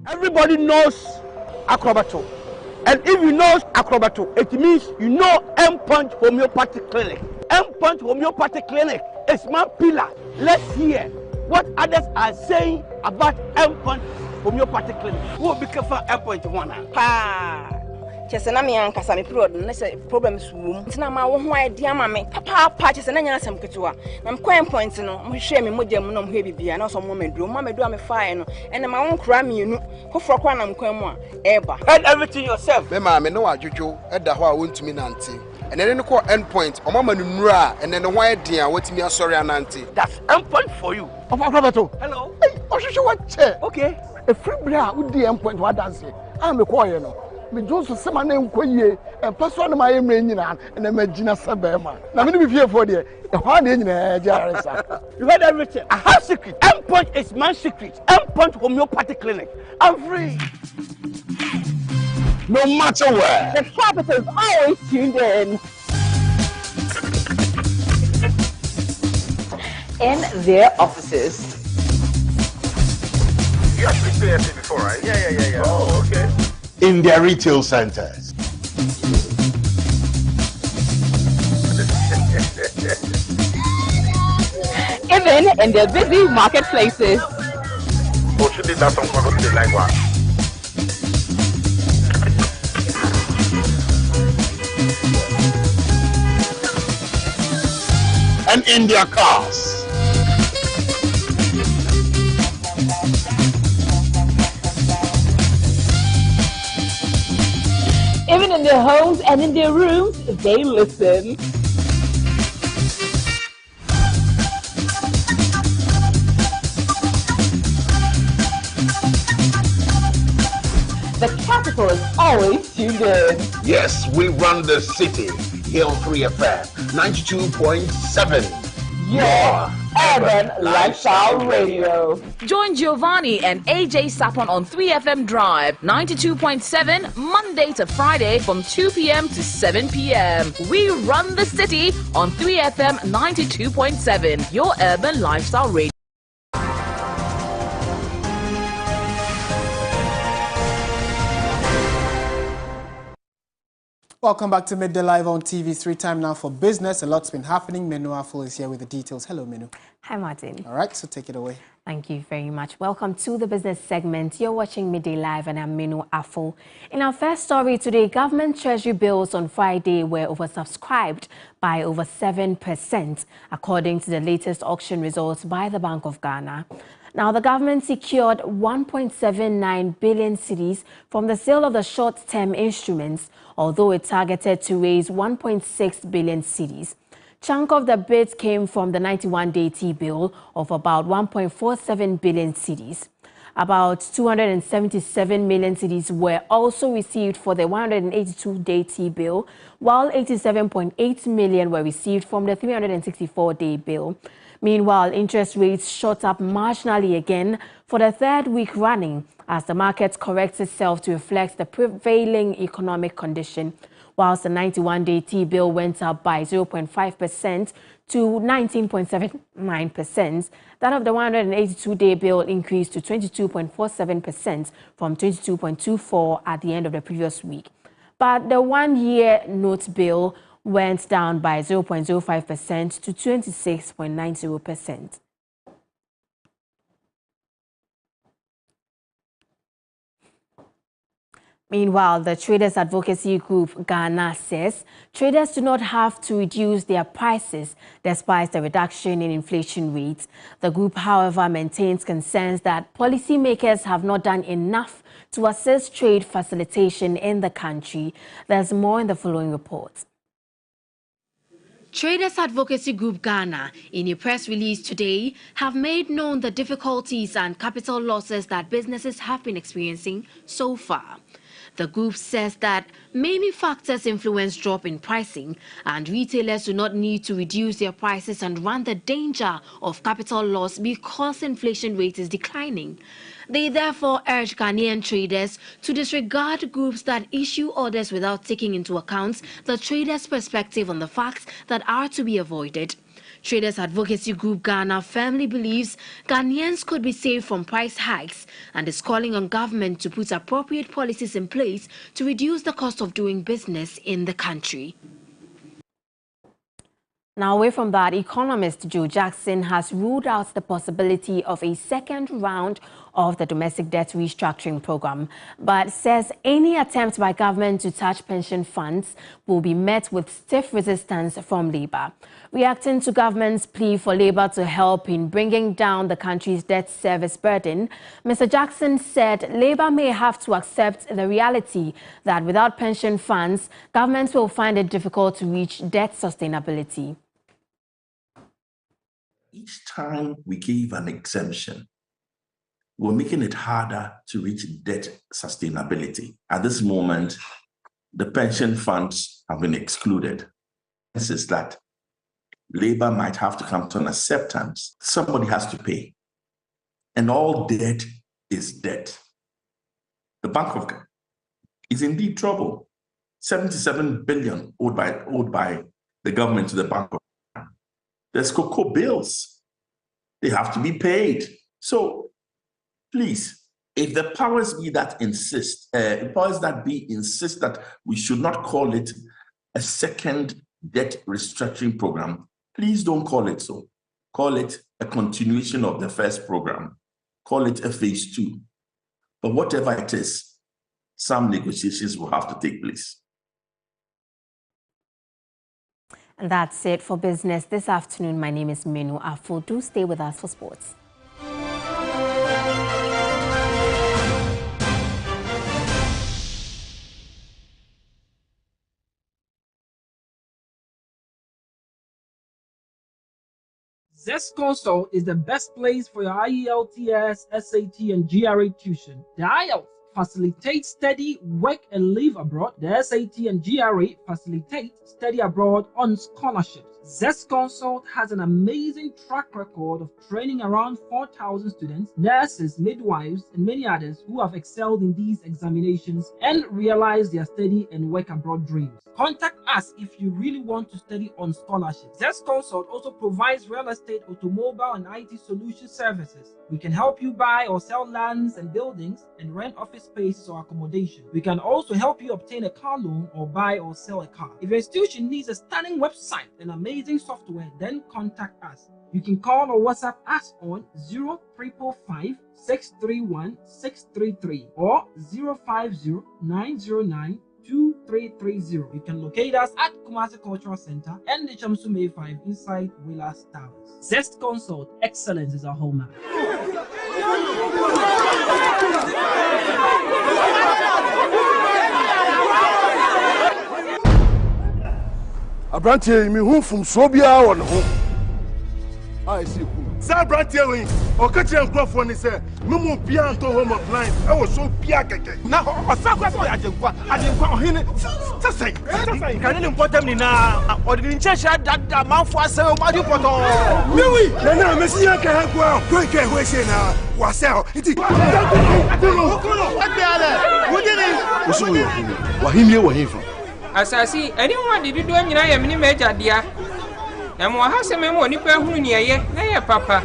Everybody knows Acrobato. And if you know Acrobato, it means you know M-Punch Homeopathic Clinic. M-Punch Homeopathic Clinic is my pillar. Let's hear what others are saying about M-Punch Homeopathic Clinic. Who will be careful M-Punch one? Pa! Chesena me ankasa me period na say problems wom. Ntina ma wo ho idea ma me. Papa chesena nya asem ketewa. Na me point no, mo hwe me mogya mu no mo hwe bibia na so mo meduro. Mo meduro me fire no. Ene ma won kra me enu. Foforo kwa na mkwan mu a eba. Head everything yourself. Me ma me no adwodwo eda ho a wontumi nante. And then call endpoint. Or mama nura and then the white dear what me sorry ananti. That's endpoint for you. Hello. Hey, what chair? Okay. A free bra with the endpoint what dance. I'm a choir no. Me just say my name koye and person my name and then Gina Sabema. Now me be here for the hard in You heard everything. I have secret. Endpoint is my secret. Endpoint Homeopathic Clinic. I'm free. No matter where. The capital is always tuned in. In their offices, You actually stayed at before, right? Yeah. Oh, okay. In their retail centers. Even in their busy marketplaces. Oh, should that's some kind of like what? And in their cars. Even in their homes and in their rooms, they listen. The capital is always tuned in. Yes, we run the city. Here on 3FM 92.7. Your Urban Lifestyle Radio. Join Giovanni and AJ Sapon on 3FM Drive 92.7 Monday to Friday from 2 p.m. to 7 p.m. We run the city on 3FM 92.7, your Urban Lifestyle Radio. Welcome back to Midday Live on TV3 time now for business. A lot's been happening. Menu Aful is here with the details. Hello, Menu. Hi, Martin. All right, so take it away. Thank you very much. Welcome to the business segment. You're watching Midday Live and I'm Menu Aful. In our first story today, government treasury bills on Friday were oversubscribed by over 7%, according to the latest auction results by the Bank of Ghana. Now, the government secured 1.79 billion cedis from the sale of the short-term instruments, although it targeted to raise 1.6 billion cedis. Chunk of the bids came from the 91-day T-bill of about 1.47 billion cedis. About 277 million cedis were also received for the 182-day T-bill, while 87.8 million were received from the 364-day bill. Meanwhile, interest rates shot up marginally again for the third week running as the market corrects itself to reflect the prevailing economic condition, whilst the 91-day T-bill went up by 0.5% to 19.79%. That of the 182-day bill increased to 22.47% from 22.24% at the end of the previous week. But the one-year note bill went down by 0.05% to 26.90%. Meanwhile, the Traders Advocacy Group Ghana says traders do not have to reduce their prices despite the reduction in inflation rates. The group, however, maintains concerns that policymakers have not done enough to assist trade facilitation in the country. There's more in the following report. Traders Advocacy Group Ghana, in a press release today, have made known the difficulties and capital losses that businesses have been experiencing so far. The group says that many factors influence drop in pricing, and retailers do not need to reduce their prices and run the danger of capital loss because inflation rate is declining. They therefore urge Ghanaian traders to disregard groups that issue orders without taking into account the traders' perspective on the facts that are to be avoided. Traders Advocacy Group Ghana firmly believes Ghanaians could be saved from price hikes and is calling on government to put appropriate policies in place to reduce the cost of doing business in the country. Now, away from that, economist Joe Jackson has ruled out the possibility of a second round of the domestic debt restructuring program, but says any attempt by government to touch pension funds will be met with stiff resistance from Labour. Reacting to government's plea for Labour to help in bringing down the country's debt service burden, Mr. Jackson said Labour may have to accept the reality that without pension funds, governments will find it difficult to reach debt sustainability. Each time we give an exemption, we're making it harder to reach debt sustainability. At this moment, the pension funds have been excluded. This is that Labour might have to come to an acceptance. Somebody has to pay. And all debt is debt. The Bank of Ghana is in deep trouble. 77 billion owed by the government to the Bank of Ghana. There's cocoa bills. They have to be paid. So please, if the powers be that insist that we should not call it a second debt restructuring program, please don't call it so. Call it a continuation of the first program. Call it a phase 2. But whatever it is, some negotiations will have to take place. And that's it for business this afternoon. My name is Menu Afo. Do stay with us for sports. Zest Consult is the best place for your IELTS, SAT, and GRE tuition. The IELTS facilitates study, work, and live abroad. The SAT and GRE facilitate study abroad on scholarships. Zest Consult has an amazing track record of training around 4,000 students, nurses, midwives, and many others who have excelled in these examinations and realized their study and work abroad dreams. Contact us if you really want to study on scholarship. Zest Consult also provides real estate, automobile, and IT solution services. We can help you buy or sell lands and buildings and rent office spaces or accommodation. We can also help you obtain a car loan or buy or sell a car. If your institution needs a stunning website and amazing software, then contact us. You can call or WhatsApp us on 0555 631 633 or 050 909 2330. You can locate us at Kumasi Cultural Center and the Chamsume 5 inside Willas Towers. Zest Consult, excellence is our hallmark. Abrantie mi hu fum so bia wo ne ho. I see ku. Sa abrantie we o ka kire nkrofo ni se memu bia nto home appliance e wo so bia keke. Na o sa kwa so ajenkwa ohine sasai kan ni important ni na o di nchesha dada manfo ase o madu poto. Miwi na mesi ya ka kwa ko ke ho se na wa se o iti. Kono wa be ale. Wo di ni. Wo so wa himie wo hinfa. Asasi anyone did do nyina ya mini meja dia na mo ha se memo nipa hunu ne ye na ye papa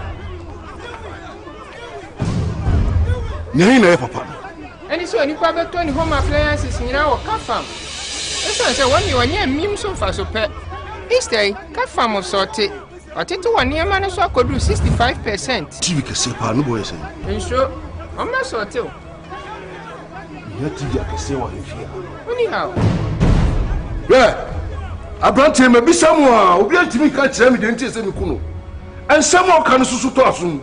ne na ye papa ani so nipa beto ni home appliances nyina wo kafam eso se woni wonye mim so fa so pe istay kafam sorte atete woni ma no so akodu 65%. TV kese pa no boy se enso o ma sorte o ya TV kese wa hifia oni ha yeah, Abrantie me bisamu a obi antimi ka kire me de ntie se me kuno. Ensam o ka no susu to aso.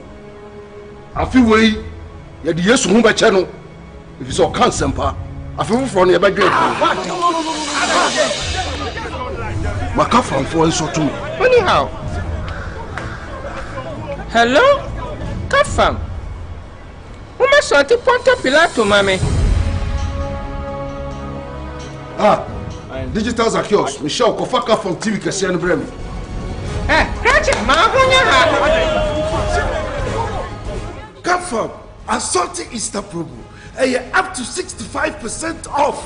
Afi wei ye de Yesu hu be che no. If so kan sempa. Afi foforo no ye be dwe. Maka famfo enso to. Anyhow. Hello? Kafam. Uma sorte Ponto Pilato mame. Ah. Digital Zacchaeus, Michelle Kofaka from TV Kasian Bremi. Confirm, Assorted Easter promo. Up to 65% off.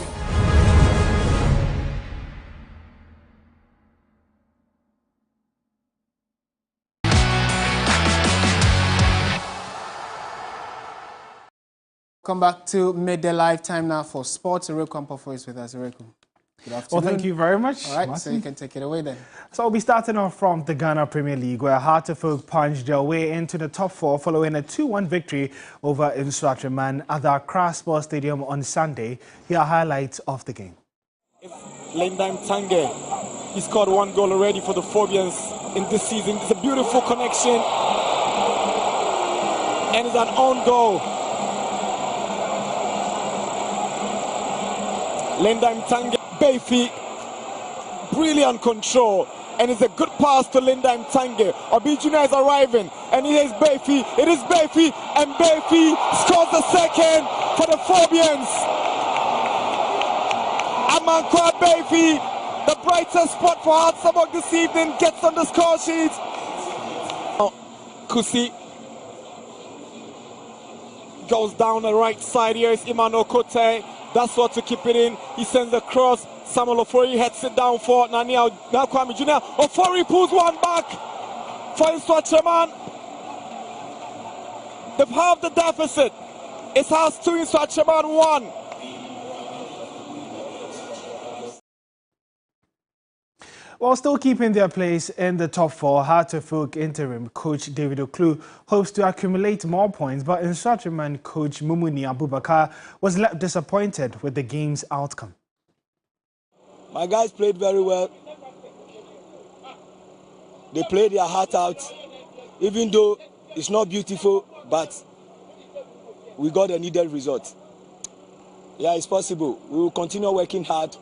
Come back to Midday Lifetime now for sports. Reku Ampofo is with us. Reku. Good afternoon. Well, thank you very much. All right, Martin. so you can take it away then. So we'll be starting off from the Ghana Premier League, where Hartlepool punched their way into the top 4 following a 2-1 victory over Instructorman at the Accra Sports Stadium on Sunday. Here are highlights of the game. Lendam Tange, he scored 1 goal already for the Phobians in this season. It's a beautiful connection, and it's an own goal. Lendam Tange, Bayfi, brilliant control, and it's a good pass to Lendam Tange. Obijuna is arriving, and it is Bayfi. It is Bayfi, and Bayfi scores the second for the Phobians. Amankwa Bayfi, the brightest spot for Hartlepool this evening, gets on the score sheet. Kusi goes down the right side. Here is Imano Kote. That's what to keep it in. He sends a cross. Samuel Ofori heads it down for Nania Kwame Jr. Ofori pulls one back for Instructorman. They've halved the deficit. It's House 2 in Swatchaman 1. While still keeping their place in the top four, Hartlepool interim coach David Oklu hopes to accumulate more points, but Instructorman coach Mumuni Abubakar was left disappointed with the game's outcome. My guys played very well. They played their heart out, even though it's not beautiful, but we got a needed result. Yeah, it's possible. We will continue working hard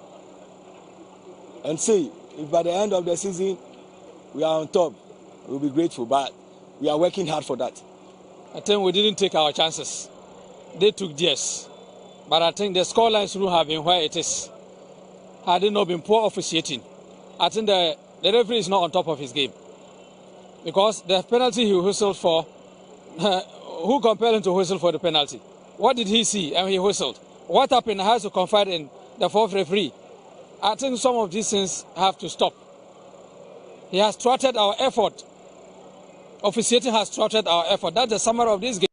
and see if by the end of the season we are on top. We'll be grateful, but we are working hard for that. I think we didn't take our chances. They took theirs. But I think the scoreline should have been where it is. Had it not been poor officiating, I think the referee is not on top of his game. Because the penalty he whistled for, who compelled him to whistle for the penalty? What did he see and he whistled? What happened? I have to confide in the fourth referee. I think some of these things have to stop. He has thwarted our effort. Officiating has thwarted our effort. That's the summary of this game.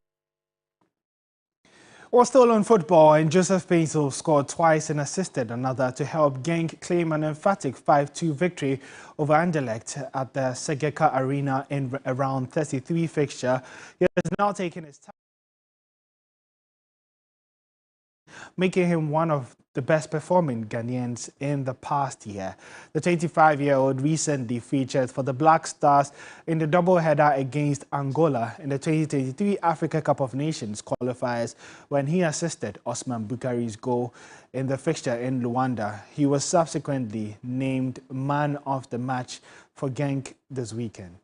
Well, still on football, and Joseph Painsil scored twice and assisted another to help Genk claim an emphatic 5-2 victory over Anderlecht at the Segeka Arena in a round 33 fixture. He has now taken his time, making him one of the best performing Ghanaians in the past year. The 25-year-old recently featured for the Black Stars in the doubleheader against Angola in the 2023 Africa Cup of Nations qualifiers when he assisted Osman Bukari's goal in the fixture in Luanda. He was subsequently named man of the match for Genk this weekend.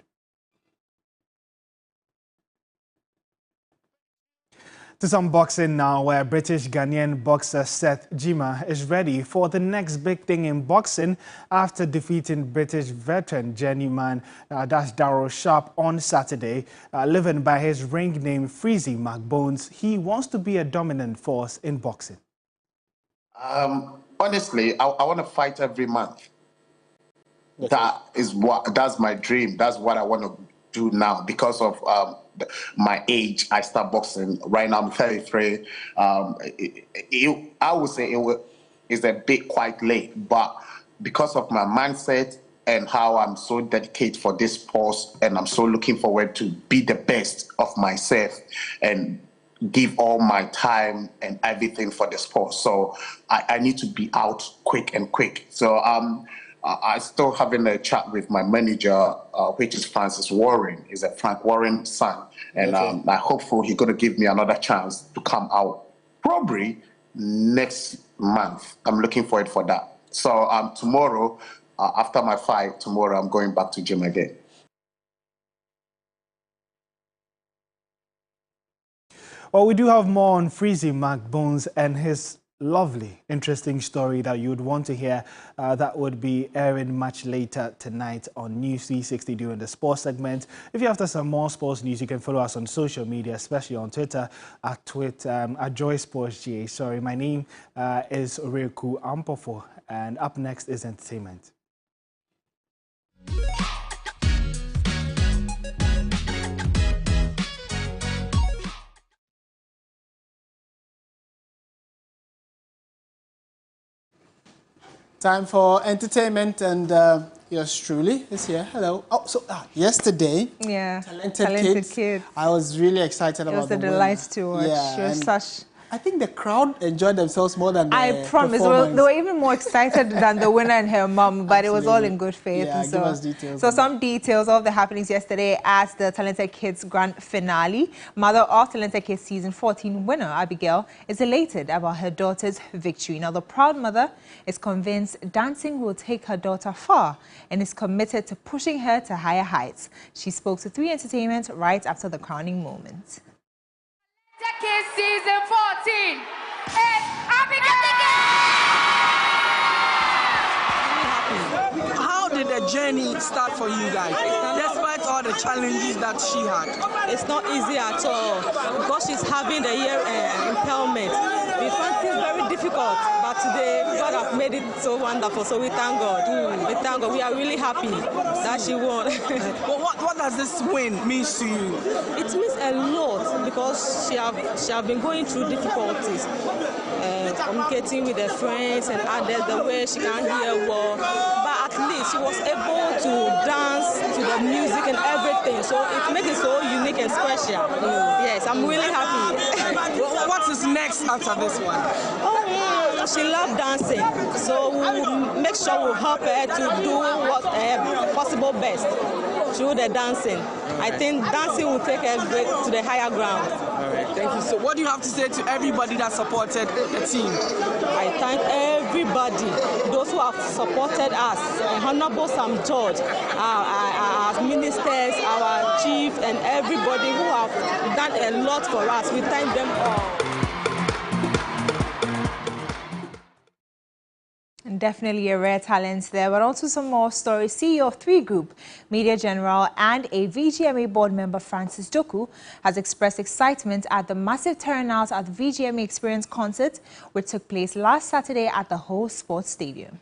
To some boxing now, where British-Ghanaian boxer Seth Jima is ready for the next big thing in boxing after defeating British veteran journeyman Darryl Sharp on Saturday. Living by his ring name Freezy McBones, he wants to be a dominant force in boxing. Honestly, I want to fight every month. That's my dream. That's what I want to do now because of my age. I start boxing right now. I'm 33. I would say it's a bit quite late, but because of my mindset and how I'm so dedicated for this sport, and I'm so looking forward to be the best of myself and give all my time and everything for the sport. So I need to be out quick. So I still having a chat with my manager, which is Francis Warren. He's a Frank Warren's son. And I'm hopeful he's going to give me another chance to come out probably next month. I'm looking forward for that. So tomorrow, after my fight, tomorrow I'm going back to gym again. Well, we do have more on Freezy McBones and his lovely, interesting story that you would want to hear. That would be airing much later tonight on News 360 during the sports segment. If you're after some more sports news, you can follow us on social media, especially on Twitter at JoySportsGA. Sorry, my name is Oreku Ampofo, and up next is entertainment. Time for entertainment, and yours truly is here. Hello. Oh, so yesterday, Talented Kid. I was really excited about it. It was a delight to watch. Yeah, I think the crowd enjoyed themselves more than I promise. They were even more excited than the winner and her mom, but Absolutely. It was all in good faith. Yeah, give us details. So some details of the happenings yesterday at the Talented Kids grand finale. Mother of Talented Kids season 14 winner Abigail is elated about her daughter's victory. Now the proud mother is convinced dancing will take her daughter far and is committed to pushing her to higher heights. She spoke to 3 Entertainment right after the crowning moment. Kids season 14 is Abigail! How did the journey start for you guys, despite all the challenges that she had? It's not easy at all because she's having the ear impairment. We find things very difficult, but today God has made it so wonderful. So we thank God. We thank God. We are really happy that she won. Well, what does this win mean to you? It means a lot because she have been going through difficulties, communicating with her friends and others, the way she can't hear well. But at least she was able to dance to the music and everything. So it makes it so unique and special. Yes, I'm really happy. What is next after this one? Oh, she loves dancing. So we'll make sure we'll help her to do what possible best through the dancing. I think dancing will take her to the higher ground. All right, thank you. So what do you have to say to everybody that supported the team? I thank everybody, those who have supported us, Honorable Sam George, our ministers, our chief, and everybody who have done a lot for us. We thank them all. Definitely a rare talent there, but also some more stories. CEO of 3 Group, Media General, and a VGMA board member, Francis Doku, has expressed excitement at the massive turnout at the VGMA Experience concert, which took place last Saturday at the Ho Sports Stadium.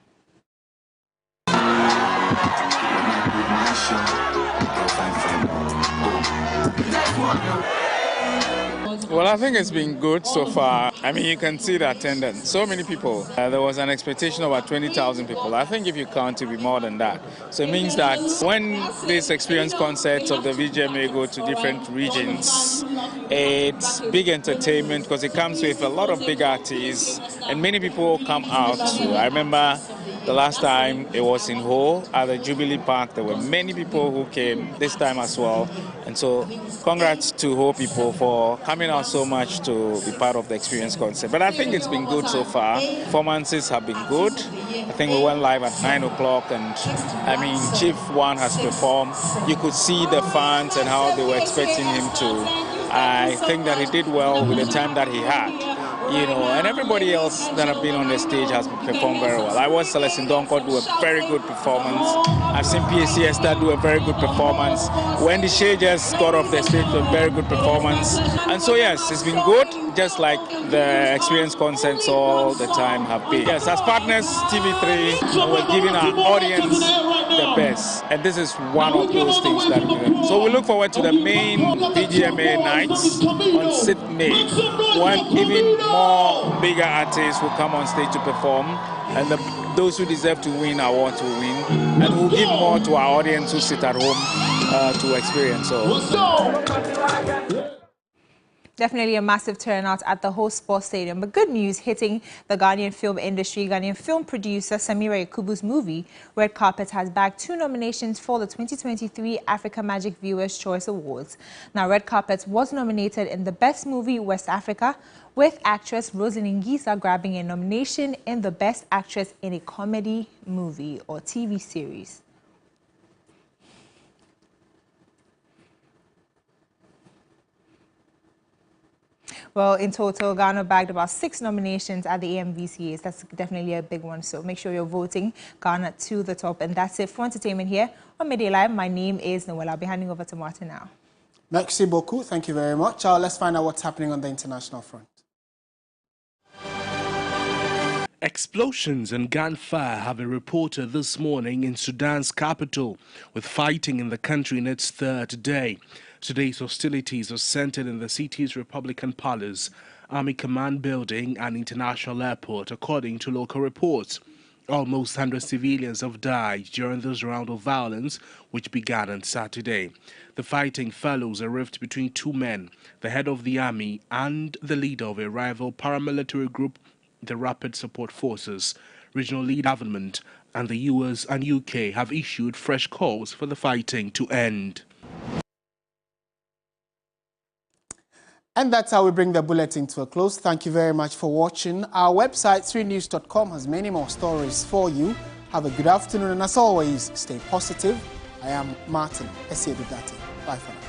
Well, I think it's been good so far. I mean, you can see the attendance. So many people. There was an expectation of about 20,000 people. I think if you count, it will be more than that. So it means that when these experience concerts of the VGMA go to different regions, it's big entertainment because it comes with a lot of big artists and many people come out. I remember the last time it was in Ho at the Jubilee Park. There were many people who came this time as well. And so congrats to Ho people for coming out so much to be part of the experience concert. But I think it's been good so far. Performances have been good. I think we went live at 9 o'clock and I mean, Chief One has performed. You could see the fans and how they were expecting him to. I think that he did well with the time that he had. You know, and everybody else that have been on the stage has performed very well. I watched Celestine Donko do a very good performance. I've seen PSC Esther do a very good performance. Wendy Shea just got off the stage with a very good performance. And so yes, it's been good, just like the experience concerts all the time have been. Yes, as partners, TV3, we're giving our audience the best. And this is one of those things that we do. So we look forward to the main VGMA nights on 6th May, when even more bigger artists will come on stage to perform, and those who deserve to win award to win, and we'll give more to our audience who sit at home to experience. So. Definitely a massive turnout at the Ho Sports Stadium. But good news hitting the Ghanaian film industry. Ghanaian film producer Samira Yakubu's movie Red Carpet has bagged 2 nominations for the 2023 Africa Magic Viewers' Choice Awards. Now, Red Carpet was nominated in the Best Movie West Africa, with actress Rosalind Ngisa grabbing a nomination in the Best Actress in a Comedy Movie or TV Series. Well, in total, Ghana bagged about 6 nominations at the AMVCAs. That's definitely a big one. So make sure you're voting Ghana to the top. And that's it for entertainment here on Midday Live. My name is Noel. I'll be handing over to Martin now. Merci beaucoup. Thank you very much. Let's find out what's happening on the international front. Explosions and gunfire have been reported this morning in Sudan's capital, with fighting in the country in its 3rd day. Today's hostilities are centered in the city's Republican Palace, Army Command Building and International Airport, according to local reports. Almost 100 civilians have died during this round of violence, which began on Saturday. The fighting follows a rift between 2 men, the head of the army and the leader of a rival paramilitary group, the Rapid Support Forces. Regional lead government and the US and UK have issued fresh calls for the fighting to end. And that's how we bring the bulletin to a close. Thank you very much for watching. Our website, 3news.com, has many more stories for you. Have a good afternoon, and as always, stay positive. I am Martin Esiedudati. Bye for now.